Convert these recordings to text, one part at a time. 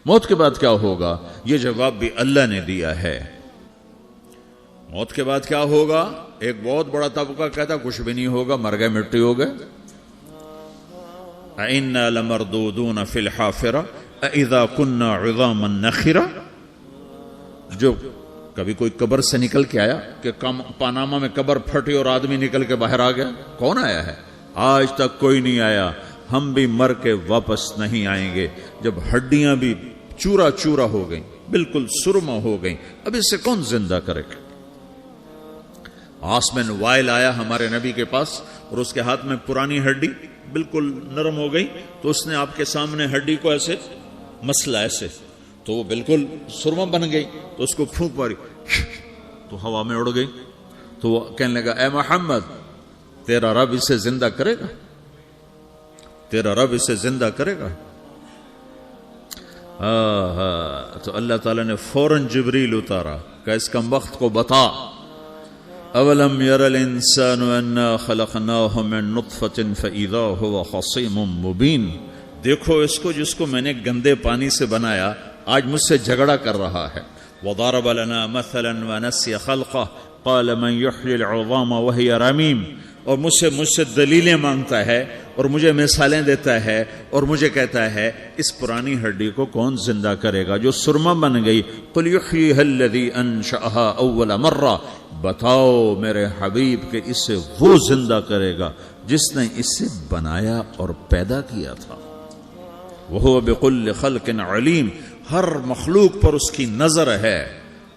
موت کے بعد کیا ہوگا؟ یہ جواب بھی اللہ نے دیا ہے. موت کے بعد کیا ہوگا؟ ایک بہت بڑا طبقہ کہتا کچھ بھی نہیں ہوگا، مر گئے، مٹی ہو گئے. اِنَّا لَمَرْدُودُونَ فِي الْحَافِرَةِ اِذَا كُنَّا عِظَامًا نَخِرَةً. جو کبھی کوئی قبر سے نکل کے آیا کہ پاناما میں قبر پھٹی اور آدمی نکل کے باہر آ گیا؟ کون آیا ہے؟ آج تک کوئی نہیں آیا. ہم بھی مر کے واپس نہیں آئیں گے. جب ہڈیاں بھی چورا چورا ہو گئیں، بالکل سرما ہو گئیں، اب اس سے کون زندہ کرے گا؟ آسمن وائل آیا ہمارے نبی کے پاس اور اس کے ہاتھ میں پرانی ہڈی بالکل نرم ہو گئی، تو اس نے آپ کے سامنے ہڈی کو ایسے مسلا، ایسے، تو وہ بالکل سرما بن گئی. تو اس کو پھونک ماری تو ہوا میں اڑ گئی. تو وہ کہنے لگا اے محمد، تیرا رب اسے زندہ کرے گا؟ تیرا رب اسے زندہ کرے گا؟ تو اللہ تعالیٰ نے فوراً جبریل اتارا کہ اس کم وقت کو بتا. اولم یر الانسان انا خلقناہ من نطفة فاذا هو خصیم مبین. دیکھو اس کو جس کو میں نے گندے پانی سے بنایا، آج مجھ سے جھگڑا کر رہا ہے. وضرب لنا مثلا ونسی خلقہ قال من یحیی العظام وہی رمیم. اور مجھ سے دلیلیں مانگتا ہے اور مجھے مثالیں دیتا ہے اور مجھے کہتا ہے اس پرانی ہڈی کو کون زندہ کرے گا جو سرما بن گئی. قل یحییھا الذی انشأھا اول مرہ. بتاؤ میرے حبیب کہ اسے وہ زندہ کرے گا جس نے اسے بنایا اور پیدا کیا تھا. وہو بکل خلق علیم. ہر مخلوق پر اس کی نظر ہے.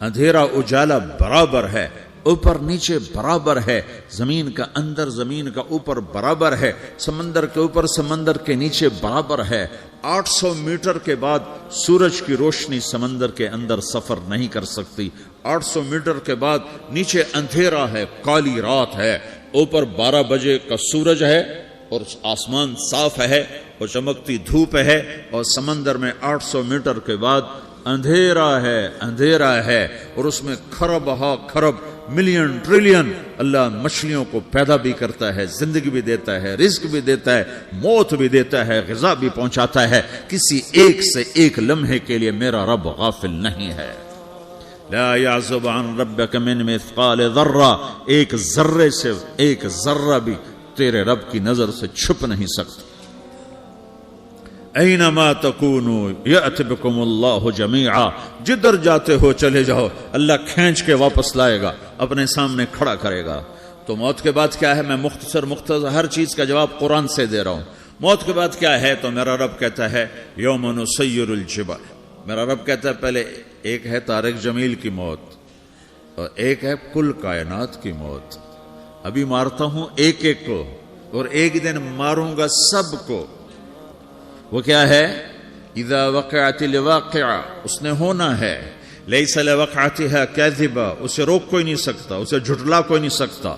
اندھیرا اجالا برابر ہے، اوپر نیچے برابر ہے، زمین کا اندر زمین کا اوپر برابر ہے، سمندر کے اوپر سمندر کے نیچے برابر ہے. 800 میٹر کے بعد سورج کی روشنی سمندر کے اندر سفر نہیں کر سکتی. 800 میٹر کے بعد نیچے اندھیرا ہے، کالی رات ہے، اوپر 12 بجے کا سورج ہے اور آسمان صاف ہے اور چمکتی دھوپ ہے، اور سمندر میں 800 میٹر کے بعد اندھیرا ہے اور اس میں کھرب ہا کھرب ملین ٹریلین اللہ مچھلیوں کو پیدا بھی کرتا ہے، زندگی بھی دیتا ہے، رزق بھی دیتا ہے، موت بھی دیتا ہے، غذا بھی پہنچاتا ہے. کسی ایک سے ایک لمحے کے لیے میرا رب غافل نہیں ہے. لا يعزب عن ربك من مثقال ذرہ. ایک ذرے سے ایک ذرہ بھی تیرے رب کی نظر سے چھپ نہیں سکتا. اینما تکونوا یأت بکم اللہ جمیعا. جدھر جاتے ہو چلے جاؤ، اللہ کھینچ کے واپس لائے گا، اپنے سامنے کھڑا کرے گا. تو موت کے بعد کیا ہے؟ میں مختصر ہر چیز کا جواب قرآن سے دے رہا ہوں. موت کے بعد کیا ہے؟ تو میرا رب کہتا ہے یوم نسیر الجبال. میرا رب کہتا ہے پہلے ایک ہے طارق جمیل کی موت اور ایک ہے کل کائنات کی موت. ابھی مارتا ہوں ایک ایک کو اور ایک دن ماروں گا سب کو. وہ کیا ہے؟ اذا وقعت الواقعہ، اس نے ہونا ہے. لیس لوقعتها کاذبہ، اسے روک کوئی نہیں سکتا، اسے جھٹلا کوئی نہیں سکتا.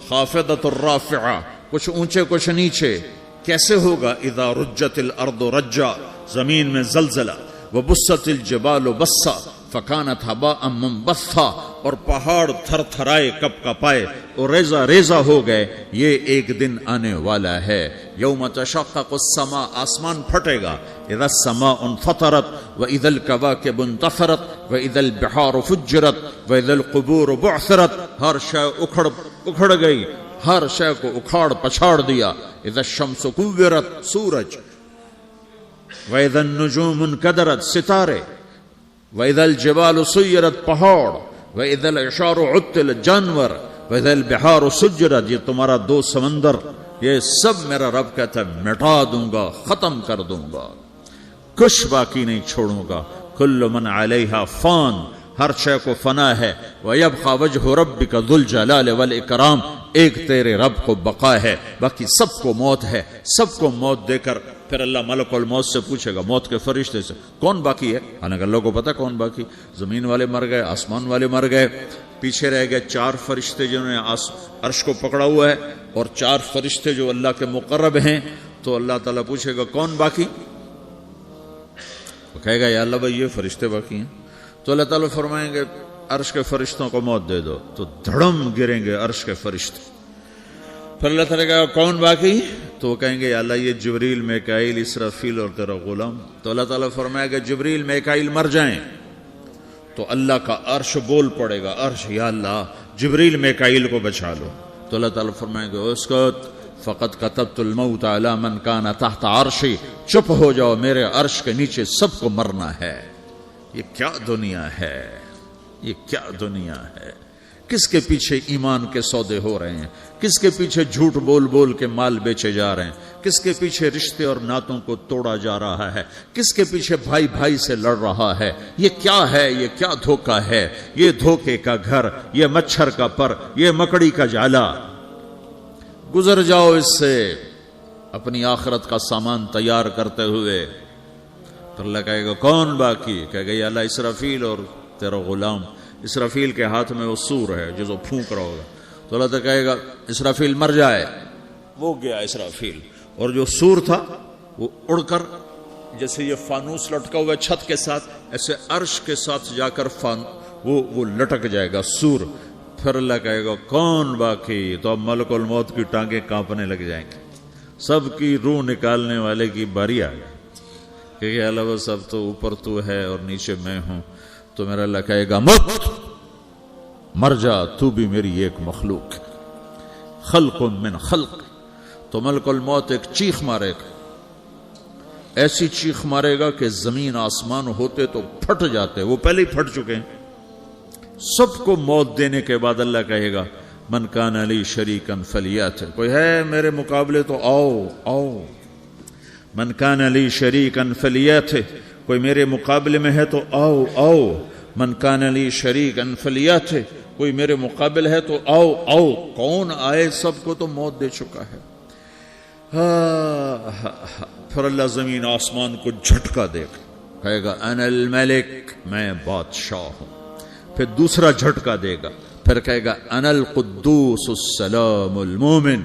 خافضۃ الرافعہ، کچھ اونچے کچھ نیچے. کیسے ہوگا؟ اذا رجت الارض رجا، زمین میں زلزلہ. وبست الجبال بسا فکانت ہباء منبثا، اور پہاڑ تھر تھرائے کپ کپائے اور ریزہ ریزہ ہو گئے. یہ ایک دن آنے والا ہے. یوم تشقق السماء، آسمان پھٹے گا. اذا السماء انفطرت واذا الكواكب انتثرت واذا البحار فجرت واذا القبور بعثرت. ہر شے اکھڑ گئی، ہر شے کو اکھاڑ پچھاڑ دیا. اذا الشمس كورت، سورج. واذا النجوم انكدرت، ستارے. وَإِذَا الْجِبَالُ سُيِّرَتْ، پہاڑ. وَإِذَا الْعِشَارُ عُطِّلَتْ، جانور. وَإِذَا الْبِحَارُ سُجِّرَتْ، یہ تمہارا دو سمندر، یہ سب میرا رب کہتا ہے مٹا دوں گا، ختم کر دوں گا، کچھ باقی نہیں چھوڑوں گا. كُلُّ مَنْ عَلَيْهَا فان، ہر شے کو فنا ہے. وَيَبْقَى وَجْهُ رَبِّكَ ذُو الْجَلَالِ وَالْإِكْرَامِ، ایک تیرے رب کو بقا ہے، باقی سب کو موت ہے. سب کو موت دے کر پھر اللہ ملک الموت سے پوچھے گا، موت کے فرشتے سے، کون باقی ہے؟ حالانکہ اللہ کو پتا کون باقی. زمین والے مر گئے، آسمان والے مر گئے، پیچھے رہ گئے 4 فرشتے جنہوں نے عرش کو پکڑا ہوا ہے اور 4 فرشتے جو اللہ کے مقرب ہیں. تو اللہ تعالیٰ پوچھے گا کون باقی؟ وہ کہے گا یا اللہ بھائی یہ فرشتے باقی ہیں. تو اللہ تعالیٰ فرمائیں گے عرش کے فرشتوں کو موت دے دو. تو دھڑم گریں گے عرش کے فرشتے. پھر اللہ تعالیٰ کہا کون باقی؟ تو وہ کہیں گے یا اللہ یہ جبریل میکائیل اسرافیل اور تیرا غلام. تو اللہ تعالیٰ فرمائے گا جبریل میکائیل مر جائیں تو اللہ کا عرش بول پڑے گا, عرش یا اللہ جبریل میکائیل کو بچا لو. تو اللہ تعالیٰ فرمائے گا اسکت فقط کتبت الموت علی من کان تحت عرشی, چپ ہو جاؤ میرے عرش کے نیچے سب کو مرنا ہے. یہ کیا دنیا ہے, یہ کیا دنیا ہے. کس کے پیچھے ایمان کے سودے ہو رہے ہیں, کس کے پیچھے جھوٹ بول بول کے مال بیچے جا رہے ہیں, کس کے پیچھے رشتے اور ناتوں کو توڑا جا رہا ہے, کس کے پیچھے بھائی بھائی سے لڑ رہا ہے. یہ کیا ہے, یہ کیا دھوکہ ہے, یہ دھوکے کا گھر, یہ مچھر کا پر, یہ مکڑی کا جالا. گزر جاؤ اس سے اپنی آخرت کا سامان تیار کرتے ہوئے. پھر اللہ کہے گا کون باقی, کہے گا یا اللہ اسرافیل اور تیرا غلام. اسرافیل کے ہاتھ میں وہ سور ہے جو پھونک رہا ہوگا. تو اللہ تعالیٰ کہے گا اسرافیل مر جائے. وہ گیا اسرافیل, اور جو سور تھا وہ اڑ کر جیسے یہ فانوس لٹکا ہوا چھت کے ساتھ ایسے عرش کے ساتھ جا کر وہ لٹک جائے گا سور. پھر اللہ کہے گا کون باقی. تو اب ملک الموت کی ٹانگیں کانپنے لگ جائیں گے, سب کی روح نکالنے والے کی باری آ گئی کہ اللہ وہ سب تو اوپر تو ہے اور نیچے میں ہوں. تو میرا اللہ کہے گا مت, مر جا, تو بھی میری ایک مخلوق, خلق من خلق. تو ملک الموت ایک چیخ مارے گا, ایسی چیخ مارے گا کہ زمین آسمان ہوتے تو پھٹ جاتے, وہ پہلے ہی پھٹ چکے ہیں. سب کو موت دینے کے بعد اللہ کہے گا من کان علی شریکن فلیات, کوئی ہے میرے مقابلے تو آؤ آؤ. من کان علی شریکن فلیات, کوئی میرے مقابلے میں ہے تو آؤ آؤ. من کان علی شریکن فلیات, کوئی میرے مقابل ہے تو آؤ آؤ. کون آئے, سب کو تو موت دے چکا ہے. پھر اللہ زمین آسمان کو جھٹکا دے گا, کہے گا انا الملک, میں بادشاہ ہوں. پھر دوسرا جھٹکا دے گا, پھر کہے گا انا القدوس السلام المومن,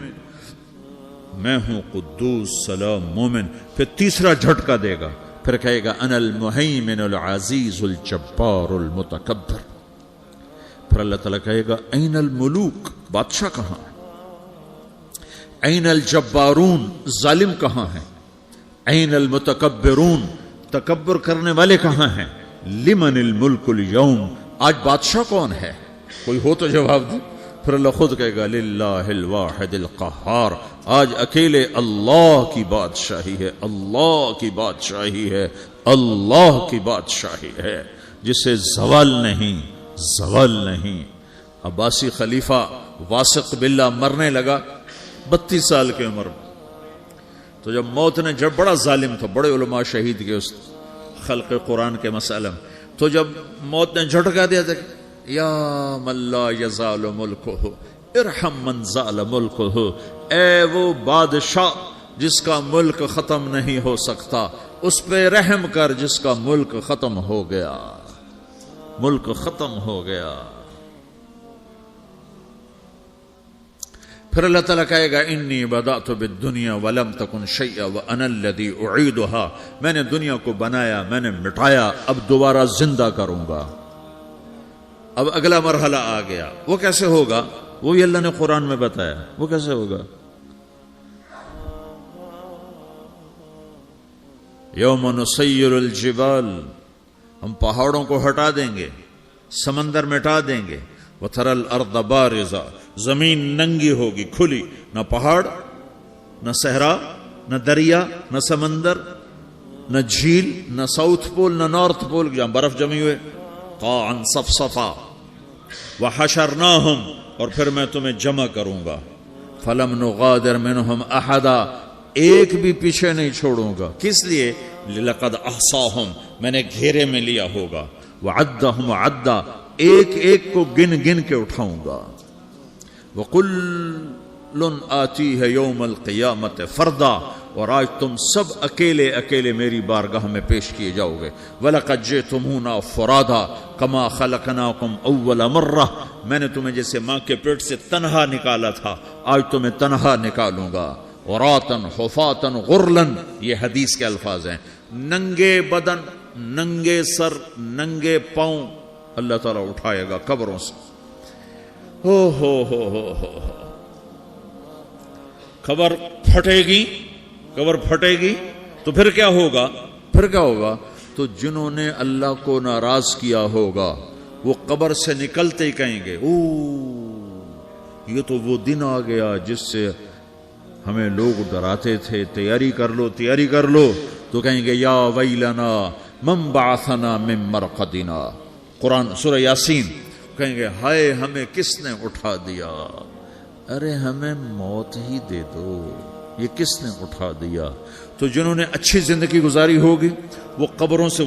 میں ہوں قدوس سلام مومن. پھر تیسرا جھٹکا دے گا, پھر کہے گا انا المہیمن العزیز الجبار المتکبر. پھر اللہ تعالیٰ کہے گا این الملوک, بادشاہ کہاں ہے؟ این الجبارون, ظالم کہاں ہیں؟ این المتکبرون, تکبر کرنے والے کہاں ہیں؟ لمن الملک اليوم, آج بادشاہ کون ہے؟ کوئی ہو تو جواب دے. پھر اللہ خود کہے گا للہ الواحد القہار, آج اکیلے اللہ کی بادشاہی ہے, اللہ کی بادشاہی ہے, اللہ کی بادشاہی ہے جسے زوال نہیں, زوال نہیں. عباسی خلیفہ واثق باللہ مرنے لگا 32 سال کی عمر میں. تو جب موت نے, جب بڑا ظالم تھا, بڑے علماء شہید کے اس خلق قرآن کے مسئلہ میں, تو جب موت نے جھٹکا دیا تھا یا من لا یزال ملکہ ارحم من زال ملکہ, اے وہ بادشاہ جس کا ملک ختم نہیں ہو سکتا, اس پہ رحم کر جس کا ملک ختم ہو گیا, ملک ختم ہو گیا. پھر اللہ تعالیٰ کہے گا انی بدأت بالدنیا ولم تکن شیئا وانا الذی اعیدها, میں نے دنیا کو بنایا, میں نے مٹایا, اب دوبارہ زندہ کروں گا. اب اگلا مرحلہ آ گیا, وہ کیسے ہوگا؟ وہ بھی اللہ نے قرآن میں بتایا. وہ کیسے ہوگا؟ یوم نسیر الجبال, ہم پہاڑوں کو ہٹا دیں گے, سمندر مٹا دیں گے. وتری الارض بارزا, زمین ننگی ہوگی, کھلی, نہ پہاڑ, نہ صحرا, نہ دریا, نہ سمندر, نہ جھیل, نہ ساؤتھ پول, نہ نارتھ پول جہاں برف جمی ہوئے. قاعا صفصفا وحشرناہم, اور پھر میں تمہیں جمع کروں گا. فلم نغادر منہم احدا, ایک بھی پیچھے نہیں چھوڑوں گا. کس لیے؟ لقد احصاہم, میں نے گھیرے میں لیا ہوگا. وعدہم عدا, ایک ایک کو گن گن کے اٹھاؤں گا. وَقُلٌّ آتِيهَ يَوْمَ الْقِيَامَةِ فَرْدًا, اور آج تم سب اکیلے اکیلے میری بارگاہ میں پیش کیے جاؤ گے. وَلَقَدْ جِئْتُمُونَا فُرَادًا كَمَا خَلَقْنَاكُمْ أَوَّلَ مَرَّةٍ, میں نے تمہیں جیسے ماں کے پیٹ سے تنہا نکالا تھا, آج تمہیں تنہا نکالوں گا. عُرَاةً حُفَاةً غُرْلًا, یہ حدیث کے الفاظ ہیں. ننگے بدن, ننگے سر, ننگے پاؤں اللہ تعالیٰ اٹھائے گا قبروں سے. ہو قبر پھٹے گی تو پھر کیا ہوگا؟ تو جنہوں نے اللہ کو ناراض کیا ہوگا وہ قبر سے نکلتے ہی کہیں گے یہ تو وہ دن آ گیا جس سے ہمیں لوگ ڈراتے تھے، تیاری کر لو تو کہیں گے یا ویلنا من بعثنا من مرقدنا، قرآن سورہ یاسین، کہیں گے ہائے ہمیں کس نے اٹھا دیا، ارے ہمیں موت ہی دے دو، یہ کس نے اٹھا دیا؟ تو جنہوں نے اچھی زندگی گزاری ہوگی وہ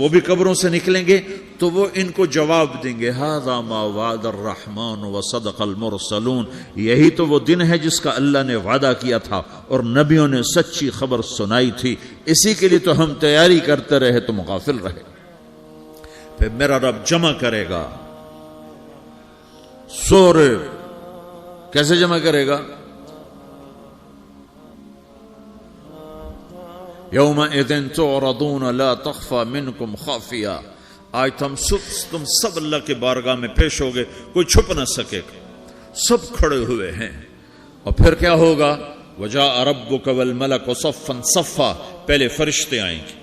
بھی قبروں سے نکلیں گے تو وہ ان کو جواب دیں گے ھذا ما وعد الرحمن وصدق المرسلون، یہی تو وہ دن ہے جس کا اللہ نے وعدہ کیا تھا اور نبیوں نے سچی خبر سنائی تھی، اسی کے لیے تو ہم تیاری کرتے رہے، تم غافل رہے۔ پھر میرا رب جمع کرے گا سورے، کیسے جمع کرے گا؟ یومئذ تعرضون لا تخفى منکم خافیہ، آج تم سب اللہ کے بارگاہ میں پیش ہوگے، کوئی چھپ نہ سکے گا، سب کھڑے ہوئے ہیں۔ اور پھر کیا ہوگا؟ وجاء ربک والملک صفا صفا، پہلے فرشتے آئیں گے،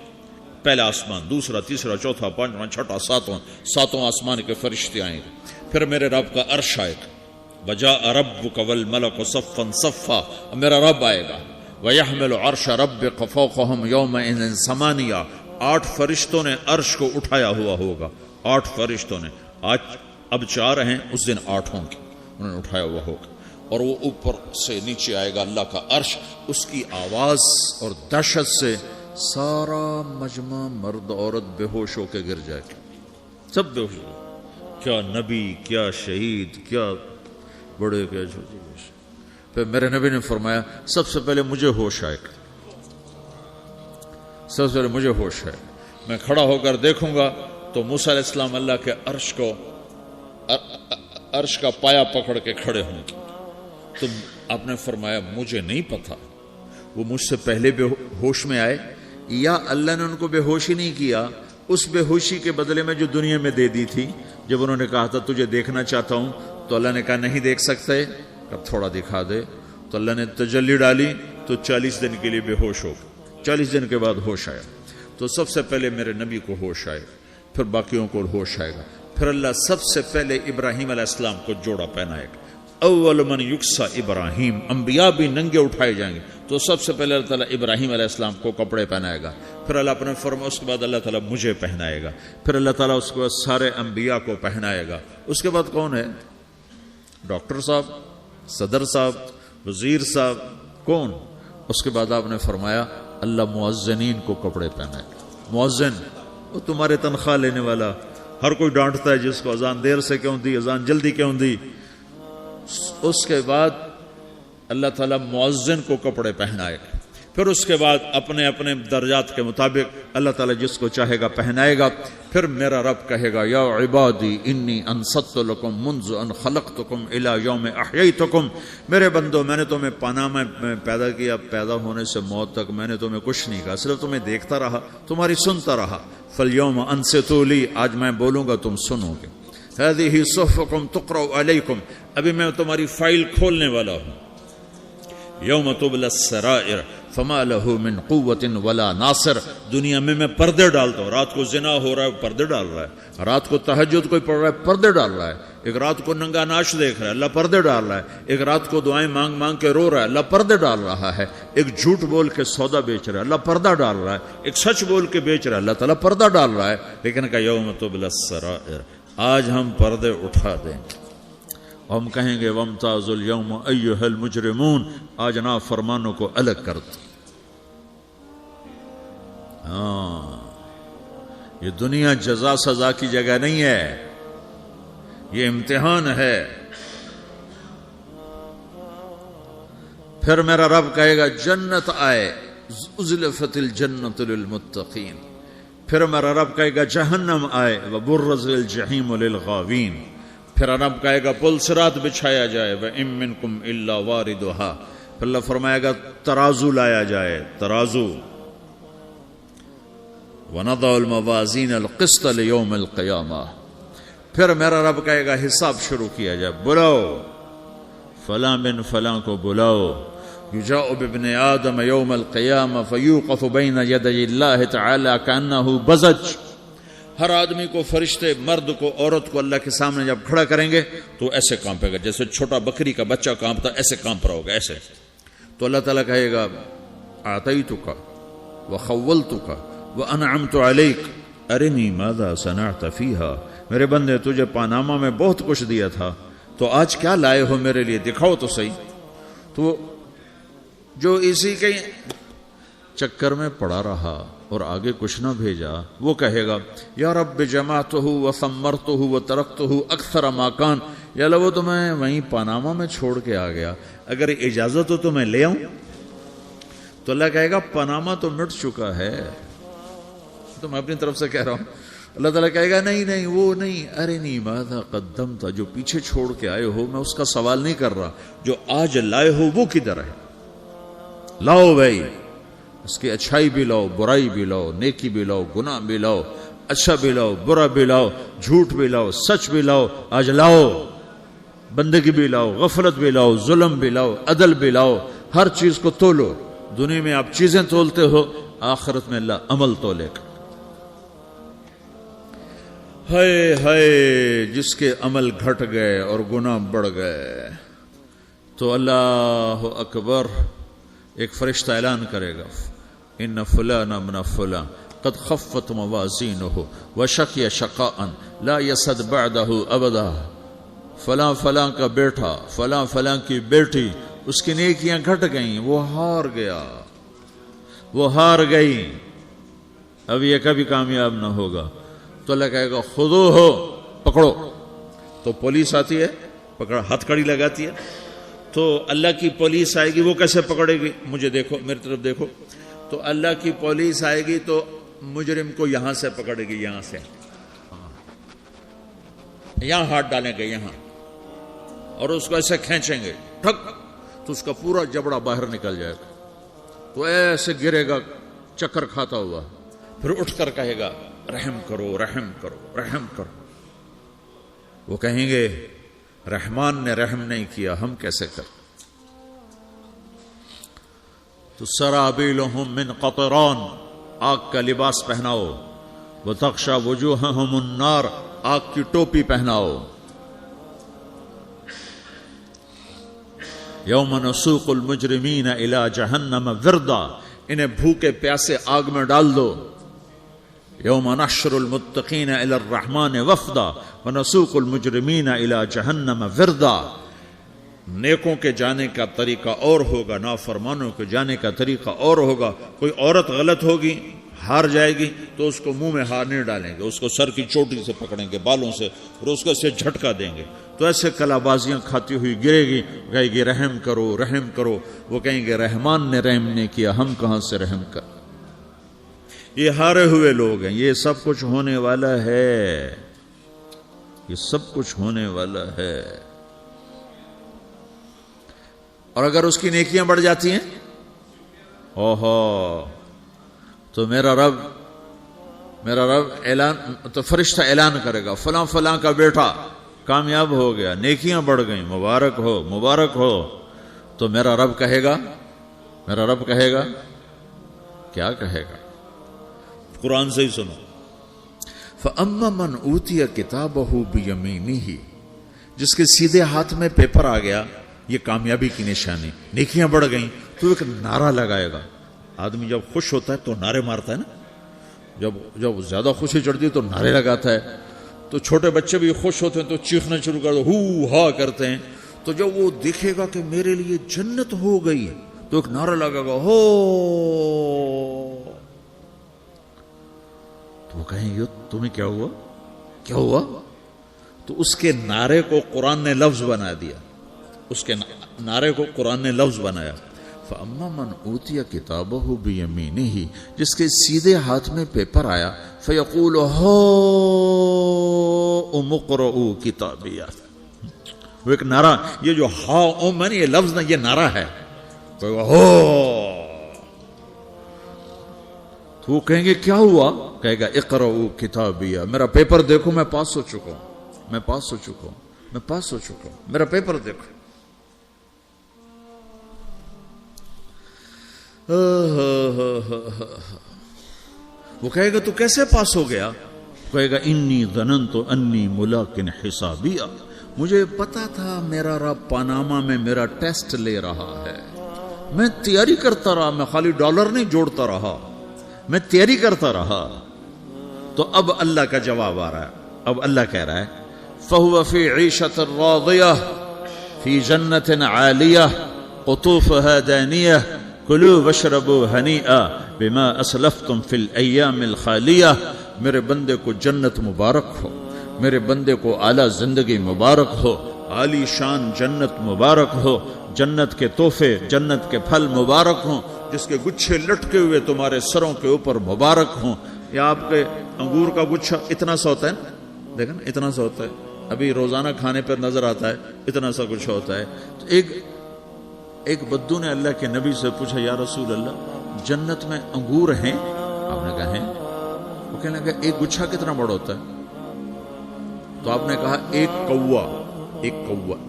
پہلا آسمان، دوسرا، تیسرا، چوتھا، پانچواں، چھٹا، ساتواں آسمان کے فرشتے آئیں گے، پھر میرے رب کا عرش آئے گا، وجاء ربک والملک صفا صفا، میرا رب آئے گا، وَيَحْمِلُ عَرْشَ رَبِّكَ فَوْقَهُمْ يَوْمَئِذٍ ثَمَانِيَةٌ، 8 فرشتوں نے عرش کو اٹھایا ہوا ہوگا، 8 فرشتوں نے، آج اب 4 ہیں، اس دن 8 ہوں گے، انہوں نے اٹھایا ہوا ہوگا، اور وہ اوپر سے نیچے آئے گا اللہ کا عرش، اس کی آواز اور دہشت سے سارا مجمع مرد عورت بے ہوش ہو کے گر جائے گا، سب بے ہوش ہو، کیا نبی، کیا شہید، کیا بڑے، کیا چھوٹے۔ پھر میرے نبی نے فرمایا سب سے پہلے مجھے ہوش آئے گا، سب سے پہلے مجھے ہوش ہے، میں کھڑا ہو کر دیکھوں گا تو موسیٰ علیہ السلام اللہ کے عرش کا پایا پکڑ کے کھڑے ہوں گے۔ تو آپ نے فرمایا مجھے نہیں پتا وہ مجھ سے پہلے بے ہوش میں آئے یا اللہ نے ان کو بے ہوش ہی نہیں کیا، اس بے ہوشی کے بدلے میں جو دنیا میں دے دی تھی، جب انہوں نے کہا تھا تجھے دیکھنا چاہتا ہوں تو اللہ نے کہا نہیں دیکھ سکتے، اب تھوڑا دکھا دے، تو اللہ نے تجلی ڈالی تو 40 دن کے لیے بے ہوش ہو گئے، 40 دن کے بعد ہوش آیا۔ تو سب سے پہلے میرے نبی کو ہوش آئے، پھر باقیوں کو ہوش آئے گا، پھر اللہ سب سے پہلے ابراہیم علیہ السلام کو جوڑا پہنائے گا، اول من یکسا ابراہیم، انبیاء بھی ننگے اٹھائے جائیں گے، تو سب سے پہلے اللہ تعالیٰ ابراہیم علیہ السلام کو کپڑے پہنائے گا، پھر اللہ اپنے فرما، اس کے بعد اللہ تعالیٰ مجھے پہنائے گا، پھر اللہ تعالیٰ اس کے بعد سارے انبیاء کو پہنائے گا۔ اس کے بعد کون ہے؟ ڈاکٹر صاحب، صدر صاحب، وزیر صاحب، کون؟ اس کے بعد آپ نے فرمایا اللہ مؤذنین کو کپڑے پہنائے گا۔ مؤذن وہ تمہارے تنخواہ لینے والا، ہر کوئی ڈانٹتا ہے جس کو اذان دیر سے کیوں دی، اذان جلدی کیوں دی۔ اس کے بعد اللہ تعالیٰ مؤذن کو کپڑے پہنائے گا، پھر اس کے بعد اپنے اپنے درجات کے مطابق اللہ تعالیٰ جس کو چاہے گا پہنائے گا۔ پھر میرا رب کہے گا یا عبادی انی انصت لکم منذ ان خلقتکم الی یوم احییتکم، میرے بندو میں نے تمہیں پناہ میں پیدا کیا، پیدا ہونے سے موت تک میں نے تمہیں کچھ نہیں کہا، صرف تمہیں دیکھتا رہا، تمہاری سنتا رہا۔ فالیوم انصتوا لی، آج میں بولوں گا تم سنو گے۔ ہذہ صحفکم تقرأ علیکم، ابھی میں تمہاری فائل کھولنے والا ہوں۔ یوم تبلی السرائر فما له من قوت ولا ناصر، دنیا میں پردے ڈالتا ہوں، رات کو زنا ہو رہا ہے پردے ڈال رہا ہے، رات کو تہجد کوئی پڑھ رہا ہے پردے ڈال رہا ہے، ایک رات کو ننگا ناچ دیکھ رہا ہے اللہ پردے ڈال رہا ہے، ایک رات کو دعائیں مانگ مانگ کے رو رہا ہے اللہ پردے ڈال رہا ہے، ایک جھوٹ بول کے سودا بیچ رہا ہے اللہ پردہ ڈال رہا ہے، ایک سچ بول کے بیچ رہا ہے اللہ تعالیٰ پردہ ڈال رہا ہے۔ لیکن کہ یوم تبلی السرائر، آج ہم پردے اٹھا دیں، ہم کہیں گے وامتازوا اليوم ایھا المجرمون، آج نافرمانوں کو الگ کر دو۔ یہ دنیا جزا سزا کی جگہ نہیں ہے، یہ امتحان ہے۔ پھر میرا رب کہے گا جنت آئے، ازلفت الجنت للمتقین، پھر میرا رب کہے گا جہنم آئے، وبرز الجحیم للغاوین، پھر رب کہے گا پل صراط بچھایا جائے، وَإِن مِّنكُمْ إِلَّا وَارِدُهَا، پھر اللہ فرمائے گا ترازو لایا جائے، ترازو، وَنَضَعُ الْمَوَازِينَ الْقِسْطَ لِيَوْمِ الْقِيَامَةِ، پھر میرا رب کہے گا حساب شروع کیا جائے، بلاؤ فلاں بن فلاں کو بلاؤ، یجاء بابن آدم یوم القیامہ فیوقف بین یدی اللہ تعالی کأنہ بزج، ہر آدمی کو، فرشتے، مرد کو، عورت کو اللہ کے سامنے جب کھڑا کریں گے تو ایسے کانپے گا جیسے چھوٹا بکری کا بچہ کانپتا، ایسے کانپ رہا ہوگا ایسے. تو اللہ تعالیٰ کہے گا اعطیتک وخولتک وانعمت علیک ارنی ماذا صنعت فیہا، میرے بندے تجھے پاناما میں بہت کچھ دیا تھا، تو آج کیا لائے ہو میرے لیے، دکھاؤ تو صحیح. تو جو اسی کے چکر میں پڑا رہا اور آگے کچھ نہ بھیجا، وہ کہے گا یا رب جمعتہ وثمرتہ وترکتہ اکثر ما کان، یا اللہ وہ تو میں وہیں پاناما میں چھوڑ کے آ گیا، اگر اجازت ہو تو میں لے آؤں. تو اللہ کہے گا پاناما تو مٹ چکا ہے، تو میں اپنی طرف سے کہہ رہا ہوں. اللہ تعالیٰ کہے گا نہیں نہیں وہ نہیں، ارنی ماذا قدمت، جو پیچھے چھوڑ کے آئے ہو میں اس کا سوال نہیں کر رہا، جو آج لائے ہو وہ کدھر ہے، لاؤ بھائی، اس کی اچھائی بھی لاؤ، برائی بھی لاؤ، نیکی بھی لاؤ، گناہ بھی لاؤ، اچھا بھی لاؤ، برا بھی لاؤ، جھوٹ بھی لاؤ، سچ بھی لاؤ، آج لاؤ. بندگی بھی لاؤ، غفلت بھی لاؤ، ظلم بھی لاؤ، عدل بھی لاؤ، ہر چیز کو تولو. دنیا میں آپ چیزیں تولتے ہو، آخرت میں اللہ عمل تولے گا. ہائے ہائے جس کے عمل گھٹ گئے اور گناہ بڑھ گئے، تو اللہ اکبر، ایک فرشتہ اعلان کرے گا ان فلان ابن فلان قد خفت موازینہ وشقی شقاء لا یسد بعدہ ابدا، فلاں فلاں کا بیٹا، فلاں فلاں کی بیٹی، اس کی نیکیاں گھٹ گئیں، وہ ہار گیا، وہ ہار گئی، اب یہ کبھی کامیاب نہ ہوگا. تو اللہ کہے گا خودو ہو، پکڑو. تو پولیس آتی ہے، پکڑ ہتھ کڑی لگاتی ہے. تو اللہ کی پولیس آئے گی، وہ کیسے پکڑے گی، مجھے دیکھو، میری طرف دیکھو. تو اللہ کی پولیس آئے گی تو مجرم کو یہاں سے پکڑے گی، یہاں سے، یہاں ہاتھ ڈالیں گے یہاں، اور اس کو ایسے کھینچیں گے ٹھک، تو اس کا پورا جبڑا باہر نکل جائے گا. تو ایسے گرے گا چکر کھاتا ہوا، پھر اٹھ کر کہے گا رحم کرو، رحم کرو، رحم کرو. وہ کہیں گے رحمان نے رحم نہیں کیا، ہم کیسے کریں. تو سرابیلہم من قطران، آگ کا لباس پہناؤ، وتغشا وجوہہم النار، آگ کی ٹوپی پہناؤ. یوم نسوق المجرمین الی جہنم وردا، انہیں بھوکے پیاسے آگ میں ڈال دو. یوم نحشر المتقین الی الرحمن وفدا ونسوق المجرمین الی جہنم وردا. نیکوں کے جانے کا طریقہ اور ہوگا، نافرمانوں کے جانے کا طریقہ اور ہوگا. کوئی عورت غلط ہوگی، ہار جائے گی، تو اس کو منہ میں ہار نہیں ڈالیں گے، اس کو سر کی چوٹی سے پکڑیں گے، بالوں سے، اور اس کو سے جھٹکا دیں گے. تو ایسے کلا بازیاں کھاتی ہوئی گرے گی، کہے گی رحم کرو، رحم کرو. وہ کہیں گے رحمان نے رحم نہیں کیا، ہم کہاں سے رحم کر. یہ ہارے ہوئے لوگ ہیں. یہ سب کچھ ہونے والا ہے، یہ سب کچھ ہونے والا ہے. اور اگر اس کی نیکیاں بڑھ جاتی ہیں، اوہو، تو میرا رب اعلان، تو فرشتہ اعلان کرے گا فلاں فلاں کا بیٹا کامیاب ہو گیا، نیکیاں بڑھ گئیں، مبارک ہو، مبارک ہو. تو میرا رب کہے گا کیا کہے گا، قرآن سے ہی سنو. فَأَمَّا مَنْ أُوتِيَ كِتَابَهُ بِيَمِينِهِ، جس کے سیدھے ہاتھ میں پیپر آ گیا، یہ کامیابی کی نشانی، نیکیاں بڑھ گئیں. تو ایک نعرہ لگائے گا. آدمی جب خوش ہوتا ہے تو نعرے مارتا ہے نا، جب زیادہ خوشی چڑھتی ہے تو نعرے لگاتا ہے. تو چھوٹے بچے بھی خوش ہوتے ہیں تو چیخنا شروع کر دو، ہو ہا کرتے ہیں. تو جب وہ دیکھے گا کہ میرے لیے جنت ہو گئی، تو ایک نعرہ لگے گا، ہو. تو وہ کہیں گے تمہیں کیا ہوا، کیا ہوا. تو اس کے نعرے کو قرآن نے لفظ بنا دیا، اس کے نعرے کو قرآن نے لفظ بنایا. فَأَمَّا مَنْ أُوتِيَ كِتَابَهُ بِيَمِينِهِ، جس کے سیدھے ہاتھ میں پیپر آیا، فَيَقُولُ هَاؤْمُ اقْرَءُوا كِتَابِيَهْ. وہ ایک نعرہ، یہ جو ہا ام ہے نا، یہ لفظ نہ، یہ نعرہ ہے. تو وہ کہیں گے کیا ہوا، کہے گا اقرؤوا کتابیہ، میرا پیپر دیکھو، میں پاس ہو چکا ہوں، میں پاس ہو چکا ہوں، میں پاس ہو چکا ہوں، میرا پیپر دیکھو. وہ کہے گا تو کیسے پاس ہو گیا؟ کہے گا انی ظننت انی ملاقن حسابیہ، مجھے پتا تھا میرا رب پاناما میں میرا ٹیسٹ لے رہا ہے، میں تیاری کرتا رہا، میں خالی ڈالر نہیں جوڑتا رہا، میں تیاری کرتا رہا۔ تو اب اللہ کا جواب آ رہا ہے، اب اللہ کہہ رہا ہے فَهُوَ فِي عِيشَةٍ رَاضِيَةٍ فِي جَنَّةٍ عَالِيَةٍ قُطُوفُهَا دَانِيَةٌ كُلُوا وَاشْرَبُوا هَنِيئًا بِمَا أَسْلَفْتُمْ فِي الْأَيَّامِ الْخَالِيَةِ، میرے بندے کو جنت مبارک ہو، میرے بندے کو اعلیٰ زندگی مبارک ہو، عالی شان جنت مبارک ہو، جنت کے تحفے، جنت کے پھل مبارک ہوں، جس کے گچھے لٹکے ہوئے تمہارے سروں کے اوپر مبارک ہوں۔ یا آپ کے انگور کا گچھا اتنا سا ہوتا ہے نا، دیکھا نا اتنا سا ہوتا ہے، ابھی روزانہ کھانے پر نظر آتا ہے، اتنا سا کچھ ہوتا ہے۔ تو ایک بدو نے اللہ کے نبی سے پوچھا یا رسول اللہ جنت میں انگور ہیں؟ آپ نے کہا ہیں۔ وہ کہنے لگا ایک گچھا کتنا بڑا ہوتا ہے؟ تو آپ نے کہا ایک کوا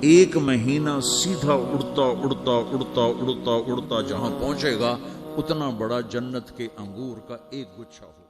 ایک مہینہ سیدھا اڑتا اڑتا اڑتا اڑتا اڑتا جہاں پہنچے گا اتنا بڑا جنت کے انگور کا ایک گچھا ہو۔